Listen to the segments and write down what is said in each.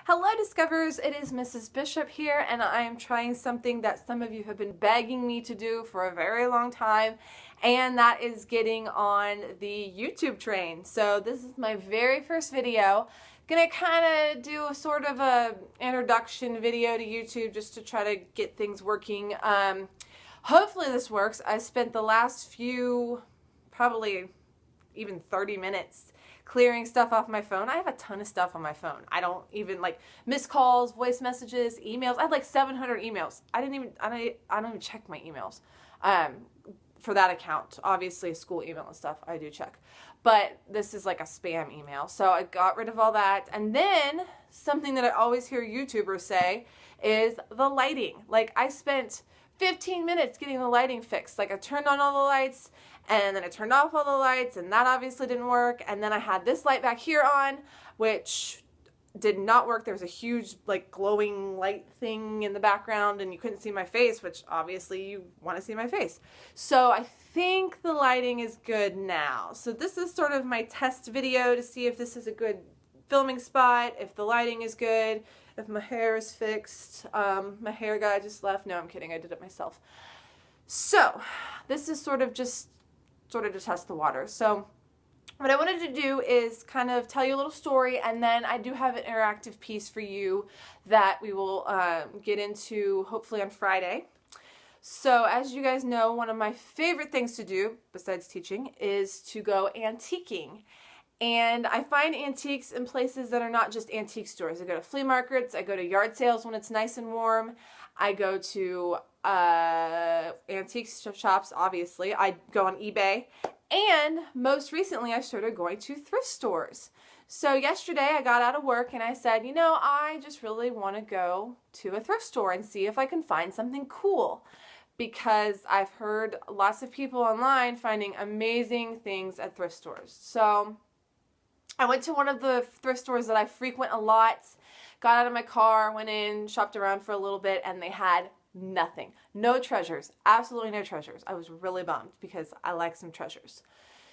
Hello Discoverers, it is Mrs. Bishop here, and I am trying something that some of you have been begging me to do for a very long time, and that is getting on the YouTube train. So this is my very first video. Gonna kind of do a sort of a introduction video to YouTube just to try to get things working. Hopefully this works. I spent the last few, probably even 30 minutes clearing stuff off my phone. I have a ton of stuff on my phone. I don't even missed calls, voice messages, emails. I had like 700 emails. I don't even check my emails for that account. Obviously school email and stuff I do check, but this is like a spam email. So I got rid of all that. And then something that I always hear YouTubers say is the lighting. Like I spent 15 minutes getting the lighting fixed. Like I turned on all the lights and then I turned off all the lights and that obviously didn't work. And then I had this light back here on, which did not work. There was a huge like glowing light thing in the background and you couldn't see my face, which obviously you want to see my face. So I think the lighting is good now. So this is sort of my test video to see if this is a good filming spot, if the lighting is good, if my hair is fixed. My hair guy just left. No, I'm kidding. I did it myself. So this is sort of to test the water. So what I wanted to do is kind of tell you a little story, and then I do have an interactive piece for you that we will get into hopefully on Friday. So as you guys know, one of my favorite things to do besides teaching is to go antiquing. And I find antiques in places that are not just antique stores. I go to flea markets, I go to yard sales when it's nice and warm, I go to antique shops, obviously. I go on eBay, and most recently I started going to thrift stores. So yesterday I got out of work and I said, you know, I just really want to go to a thrift store and see if I can find something cool, because I've heard lots of people online finding amazing things at thrift stores. So I went to one of the thrift stores that I frequent a lot, got out of my car, went in, shopped around for a little bit, and they had nothing. No treasures. Absolutely no treasures. I was really bummed because I like some treasures.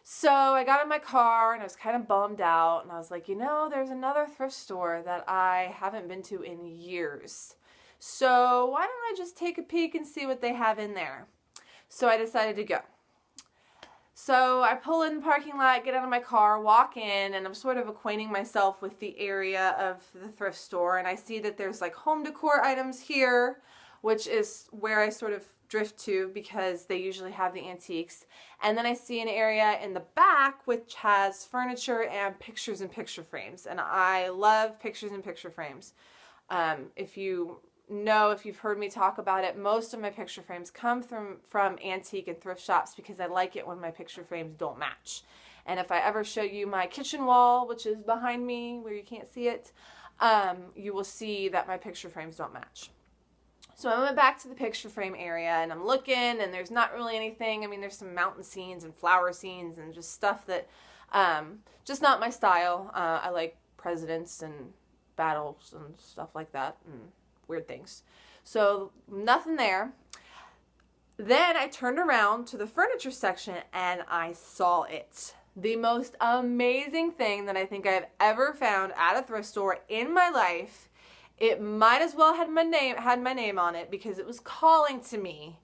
So I got in my car and I was kind of bummed out, and I was like, you know, there's another thrift store that I haven't been to in years. So why don't I just take a peek and see what they have in there? So I decided to go. So I pull in the parking lot, get out of my car, walk in, and I'm sort of acquainting myself with the area of the thrift store, and I see that there's like home decor items here, which is where I sort of drift to because they usually have the antiques. And then I see an area in the back which has furniture and pictures and picture frames, and I love pictures and picture frames. If you've heard me talk about it, most of my picture frames come from antique and thrift shops because I like it when my picture frames don't match. And if I ever show you my kitchen wall, which is behind me where you can't see it, you will see that my picture frames don't match. So I went back to the picture frame area and I'm looking, and there's not really anything. I mean, there's some mountain scenes and flower scenes and just stuff that just not my style. I like presidents and battles and stuff like that and weird things. So nothing there. Then I turned around to the furniture section and I saw it. The most amazing thing that I think I've ever found at a thrift store in my life. It might as well had my name on it because it was calling to me.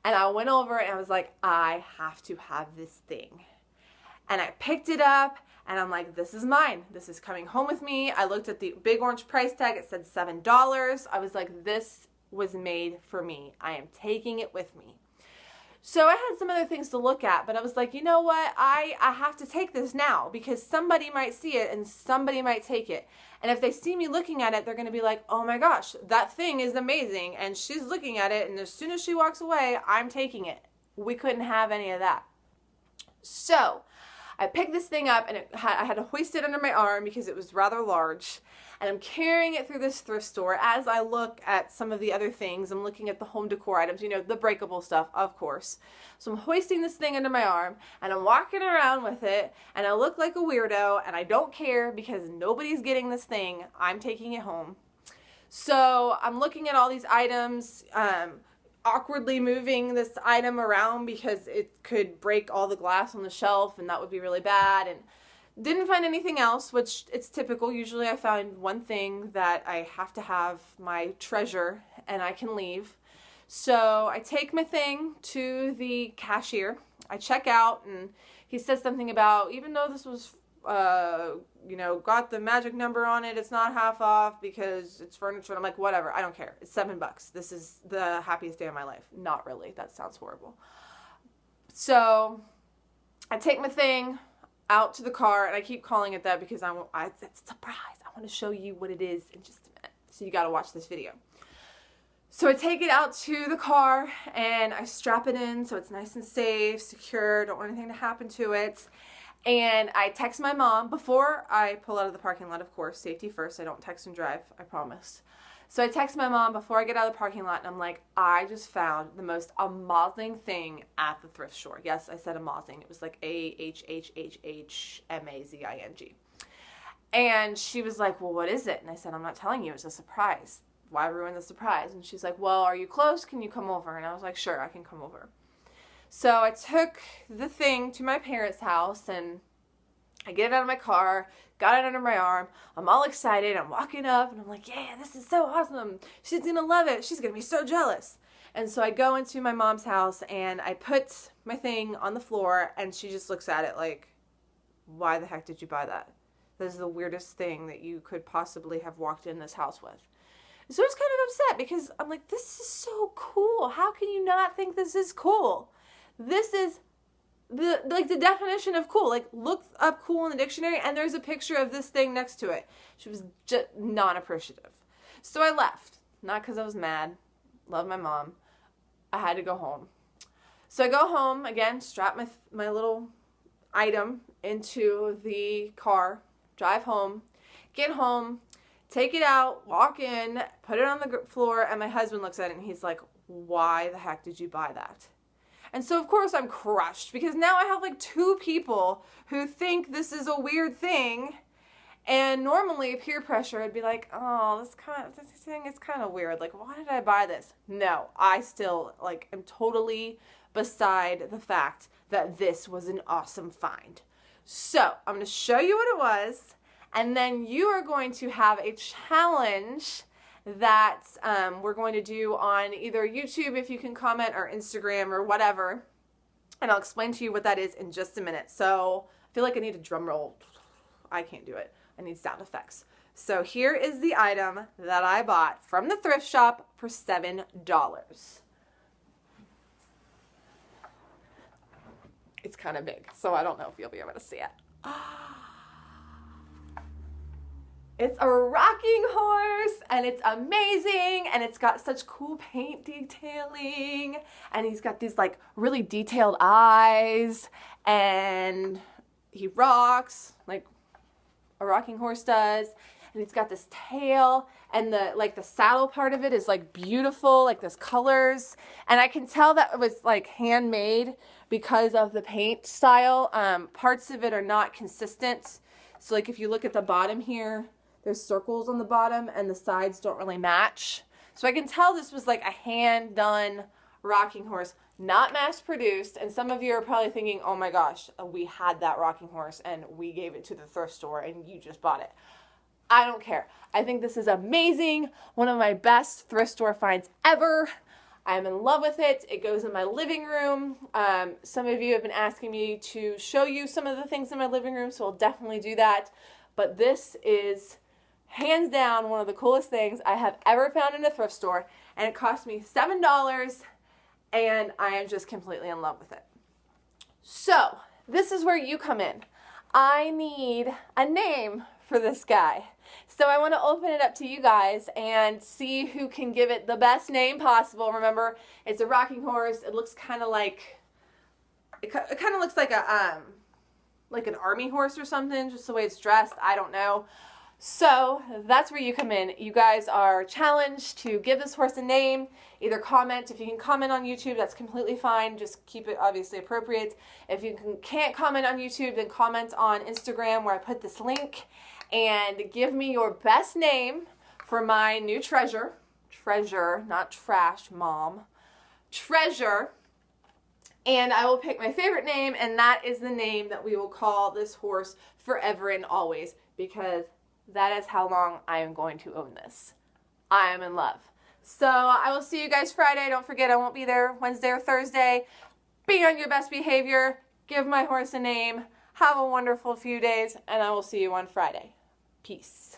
And I went over and I was like, I have to have this thing. And I picked it up and I'm like, this is mine. This is coming home with me. I looked at the big orange price tag. It said $7. I was like, this was made for me. I am taking it with me. So I had some other things to look at, but I was like, you know what? I have to take this now because somebody might see it and somebody might take it. And if they see me looking at it, they're going to be like, oh my gosh, that thing is amazing. And she's looking at it, and as soon as she walks away, I'm taking it. We couldn't have any of that. So I picked this thing up and I had to hoist it under my arm because it was rather large. And I'm carrying it through this thrift store. As I look at some of the other things, I'm looking at the home decor items, you know, the breakable stuff, of course. So I'm hoisting this thing under my arm and I'm walking around with it, and I look like a weirdo, and I don't care because nobody's getting this thing. I'm taking it home. So I'm looking at all these items, awkwardly moving this item around because it could break all the glass on the shelf and that would be really bad. And Didn't find anything else, which it's typical. Usually I find one thing that I have to have, my treasure, and I can leave. So I take my thing to the cashier. I check out, and he says something about, even though this was, you know, got the magic number on it, it's not half off because it's furniture. And I'm like, whatever, I don't care. It's $7. This is the happiest day of my life. Not really. That sounds horrible. So I take my thing out to the car, and I keep calling it that because it's a surprise. I want to show you what it is in just a minute. So you got to watch this video. So I take it out to the car, and I strap it in so it's nice and safe, secure, don't want anything to happen to it. And I text my mom before I pull out of the parking lot, of course, safety first. I don't text and drive, I promise. So I text my mom before I get out of the parking lot, and I'm like, I just found the most amazing thing at the thrift store. Yes, I said amazing. It was like AHHHHMAZING. And she was like, well, what is it? And I said, I'm not telling you. It's a surprise. Why ruin the surprise? And she's like, well, are you close? Can you come over? And I was like, sure, I can come over. So I took the thing to my parents' house, and I get it out of my car, got it under my arm. I'm all excited. I'm walking up, and I'm like, yeah, this is so awesome. She's going to love it. She's going to be so jealous. And so I go into my mom's house, and I put my thing on the floor, and she just looks at it like, why the heck did you buy that? This is the weirdest thing that you could possibly have walked in this house with. So I was kind of upset because I'm like, this is so cool. How can you not think this is cool? This is the definition of cool. Like, look up cool in the dictionary, and there's a picture of this thing next to it. She was just non-appreciative. So I left. Not because I was mad. Love my mom. I had to go home. So I go home, again, strap my little item into the car, drive home, get home, take it out, walk in, put it on the floor, and my husband looks at it, and he's like, why the heck did you buy that? And so, of course, I'm crushed, because now I have like 2 people who think this is a weird thing. And normally, peer pressure, I'd be like, oh, this thing is kind of weird. Like, why did I buy this? No, I still, like, am totally beside the fact that this was an awesome find. So, I'm going to show you what it was, and then you are going to have a challenge that we're going to do on either YouTube, if you can comment, or Instagram, or whatever. And I'll explain to you what that is in just a minute. So, I feel like I need a drum roll. I can't do it. I need sound effects. So here is the item that I bought from the thrift shop for $7. It's kind of big, so I don't know if you'll be able to see it. It's a rocking horse, and it's amazing, and it's got such cool paint detailing, and he's got these like really detailed eyes, and he rocks like a rocking horse does, and it's got this tail, and the saddle part of it is like beautiful, like this colors, and I can tell that it was like handmade because of the paint style. Parts of it are not consistent, so like if you look at the bottom here, there's circles on the bottom, and the sides don't really match. So I can tell this was like a hand done rocking horse, not mass produced. And some of you are probably thinking, oh my gosh, we had that rocking horse and we gave it to the thrift store and you just bought it. I don't care. I think this is amazing. One of my best thrift store finds ever. I'm in love with it. It goes in my living room. Some of you have been asking me to show you some of the things in my living room, so I'll definitely do that. But this is hands down one of the coolest things I have ever found in a thrift store, and it cost me $7, and I am just completely in love with it. So this is where you come in. I need a name for this guy. So I want to open it up to you guys and see who can give it the best name possible. Remember, it's a rocking horse. It looks kind of like, it kind of looks like like an army horse or something, just the way it's dressed. I don't know. So that's where you come in. You guys are challenged to give this horse a name. Either comment. If you can comment on YouTube, that's completely fine. Just keep it obviously appropriate. If you can't comment on YouTube, then comment on Instagram where I put this link. And give me your best name for my new treasure. Treasure, not trash, Mom. Treasure. And I will pick my favorite name, and that is the name that we will call this horse forever and always, because that is how long I am going to own this. I am in love. So I will see you guys Friday. Don't forget, I won't be there Wednesday or Thursday. Be on your best behavior. Give my horse a name. Have a wonderful few days, and I will see you on Friday. Peace.